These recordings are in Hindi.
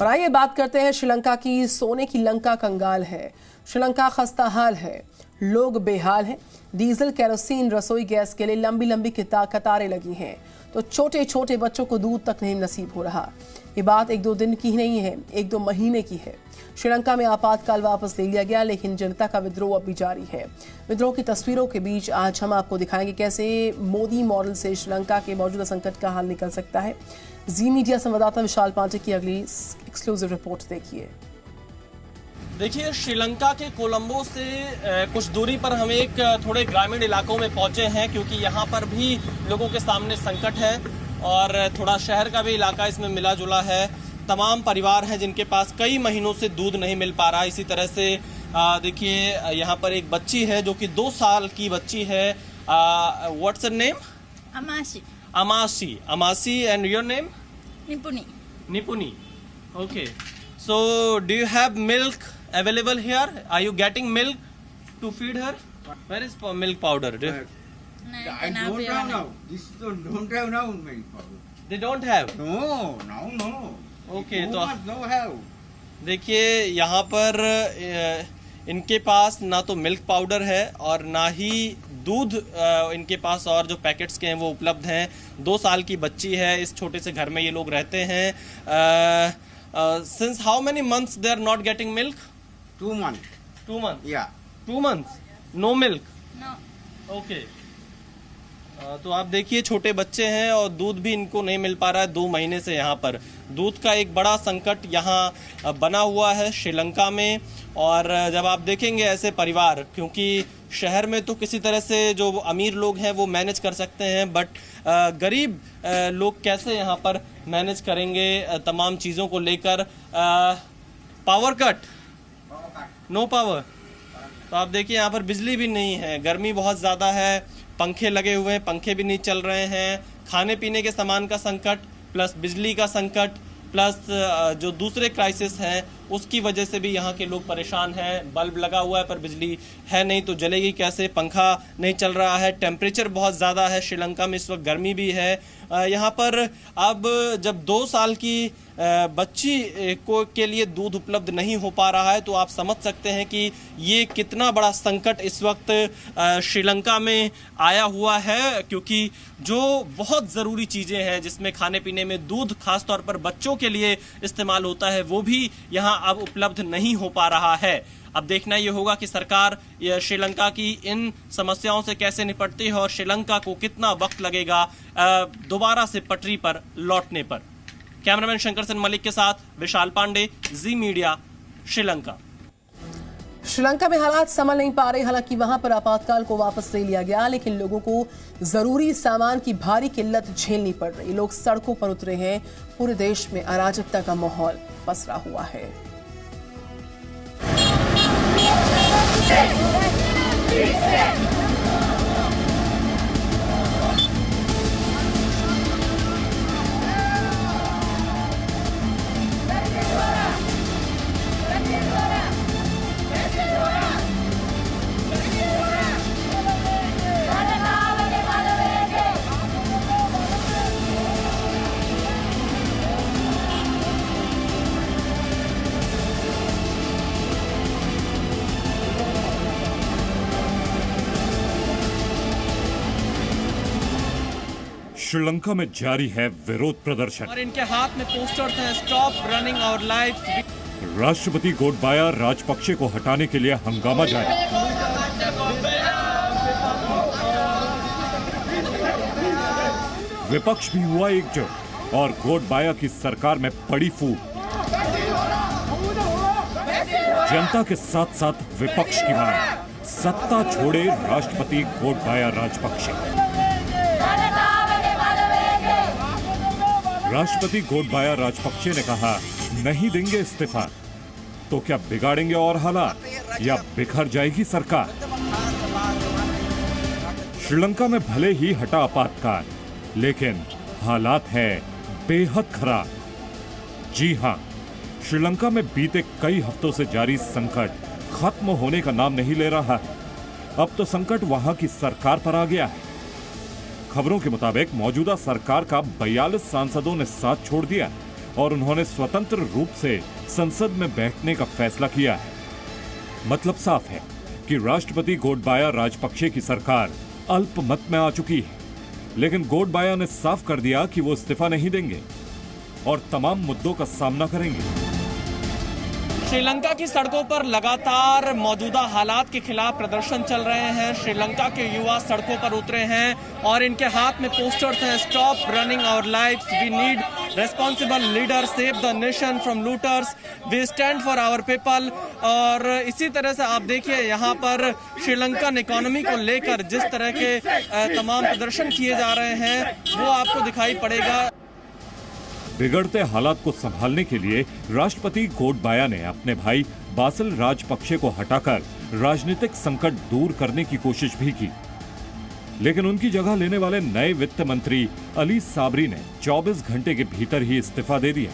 और आइए बात करते हैं श्रीलंका की। सोने की लंका कंगाल है, श्रीलंका खस्ता हाल है, लोग बेहाल हैं। डीजल, केरोसिन, रसोई गैस के लिए लंबी लंबी कतारें लगी हैं, तो छोटे छोटे बच्चों को दूध तक नहीं नसीब हो रहा। ये बात एक दो दिन की ही नहीं है, एक दो महीने की है। श्रीलंका में आपातकाल वापस ले लिया गया, लेकिन जनता का विद्रोह अब भी जारी है। विद्रोह की तस्वीरों के बीच आज हम आपको दिखाएंगे कैसे मोदी मॉडल से श्रीलंका के मौजूदा संकट का हल निकल सकता है। जी मीडिया संवाददाता विशाल पांडे की अगली एक्सक्लूसिव रिपोर्ट देखिए, श्रीलंका के कोलंबो से कुछ दूरी पर हम एक थोड़े ग्रामीण इलाकों में पहुंचे हैं, क्योंकि यहाँ पर भी लोगों के सामने संकट है और थोड़ा शहर का भी इलाका इसमें मिला जुला है। तमाम परिवार हैं जिनके पास कई महीनों से दूध नहीं मिल पा रहा। इसी तरह से देखिए, यहाँ पर एक बच्ची है जो कि 2 साल की बच्ची है। What's her name? Amasi, and your name? Nipuni. Okay. So, do you have milk available here? Are you getting milk to feed her? Where is milk powder? I don't have now. This don't have now milk powder. They don't have? No, now no. Okay, तो no have. देखिए, यहाँ पर इनके पास ना तो मिल्क पाउडर है और ना ही दूध इनके पास और जो पैकेट्स के हैं वो उपलब्ध हैं। 2 साल की बच्ची है, इस छोटे से घर में ये लोग रहते हैं। Since how many months they are not getting milk? 2 months. 2 months? Yeah. 2 months? No milk? No. Okay. तो आप देखिए, छोटे बच्चे हैं और दूध भी इनको नहीं मिल पा रहा है 2 महीने से। यहाँ पर दूध का एक बड़ा संकट यहाँ बना हुआ है श्रीलंका में। और जब आप देखेंगे ऐसे परिवार, क्योंकि शहर में तो किसी तरह से जो अमीर लोग हैं वो मैनेज कर सकते हैं, बट गरीब लोग कैसे यहाँ पर मैनेज करेंगे तमाम चीज़ों को लेकर। Power cut, no power. तो आप देखिए, यहाँ पर बिजली भी नहीं है, गर्मी बहुत ज़्यादा है, पंखे लगे हुए हैं, पंखे भी नहीं चल रहे हैं। खाने पीने के सामान का संकट प्लस बिजली का संकट प्लस जो दूसरे क्राइसिस हैं उसकी वजह से भी यहाँ के लोग परेशान हैं। बल्ब लगा हुआ है पर बिजली है नहीं तो जलेगी कैसे, पंखा नहीं चल रहा है। टेम्परेचर बहुत ज़्यादा है श्रीलंका में, इस वक्त गर्मी भी है। यहाँ पर अब जब 2 साल की बच्ची को के लिए दूध उपलब्ध नहीं हो पा रहा है तो आप समझ सकते हैं कि ये कितना बड़ा संकट इस वक्त श्रीलंका में आया हुआ है, क्योंकि जो बहुत ज़रूरी चीज़ें हैं जिसमें खाने पीने में दूध खास तौर पर बच्चों के लिए इस्तेमाल होता है वो भी यहाँ अब उपलब्ध नहीं हो पा रहा है। अब देखना ये होगा कि सरकार श्रीलंका की इन समस्याओं से कैसे निपटती है और श्रीलंका को कितना वक्त लगेगा दोबारा से पटरी पर लौटने पर। कैमरामैन शंकर सेन मलिक के साथ विशाल पांडे, जी मीडिया, श्रीलंका। श्रीलंका में हालात संभल नहीं पा रहे। हालांकि वहां पर आपातकाल को वापस ले लिया गया, लेकिन लोगों को जरूरी सामान की भारी किल्लत झेलनी पड़ रही। लोग सड़कों पर उतरे हैं, पूरे देश में अराजकता का माहौल पसरा हुआ है। श्रीलंका में जारी है विरोध प्रदर्शन और इनके हाथ में पोस्टर्स हैं, स्टॉप रनिंग आवर लाइव्स। राष्ट्रपति गोटबाया राजपक्षे को हटाने के लिए हंगामा जारी। विपक्ष भी हुआ एकजुट और गोटबाया की सरकार में पड़ी फूट। जनता के साथ साथ विपक्ष की मांग, सत्ता छोड़े राष्ट्रपति गोटबाया राजपक्षे। राष्ट्रपति गोटबाया राजपक्षे ने कहा, नहीं देंगे इस्तीफा तो क्या बिगाड़ेंगे और हालात या बिखर जाएगी सरकार। श्रीलंका में भले ही हटा आपातकाल, लेकिन हालात है बेहद खराब। जी हां, श्रीलंका में बीते कई हफ्तों से जारी संकट खत्म होने का नाम नहीं ले रहा है। अब तो संकट वहां की सरकार पर आ गया है। खबरों के मुताबिक मौजूदा सरकार का 42 सांसदों ने साथ छोड़ दिया और उन्होंने स्वतंत्र रूप से संसद में बैठने का फैसला किया है। मतलब साफ है कि राष्ट्रपति गोटबाया राजपक्षे की सरकार अल्पमत में आ चुकी है, लेकिन गोटबाया ने साफ कर दिया कि वो इस्तीफा नहीं देंगे और तमाम मुद्दों का सामना करेंगे। श्रीलंका की सड़कों पर लगातार मौजूदा हालात के खिलाफ प्रदर्शन चल रहे हैं। श्रीलंका के युवा सड़कों पर उतरे हैं और इनके हाथ में पोस्टर्स हैं, stop running our lives, we need responsible leader, save the nation from looters, we stand for our people. और इसी तरह से आप देखिए यहाँ पर श्रीलंकन इकोनॉमी को लेकर जिस तरह के तमाम प्रदर्शन किए जा रहे हैं वो आपको दिखाई पड़ेगा। बिगड़ते हालात को संभालने के लिए राष्ट्रपति गोटबाया ने अपने भाई बासिल राजपक्षे को हटाकर राजनीतिक संकट दूर करने की कोशिश भी की, लेकिन उनकी जगह लेने वाले नए वित्त मंत्री अली साबरी ने 24 घंटे के भीतर ही इस्तीफा दे दिया।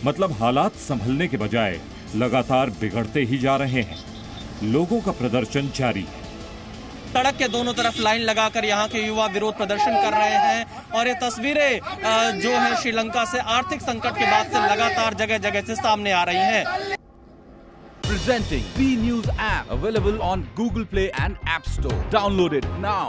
मतलब हालात संभलने के बजाय लगातार बिगड़ते ही जा रहे हैं। लोगों का प्रदर्शन जारी है। सड़क के दोनों तरफ लाइन लगाकर यहाँ के युवा विरोध प्रदर्शन कर रहे हैं और ये तस्वीरें जो है श्रीलंका से आर्थिक संकट के बाद से लगातार जगह जगह से सामने आ रही हैं। Presenting B News app available on Google Play and App Store. Download it now.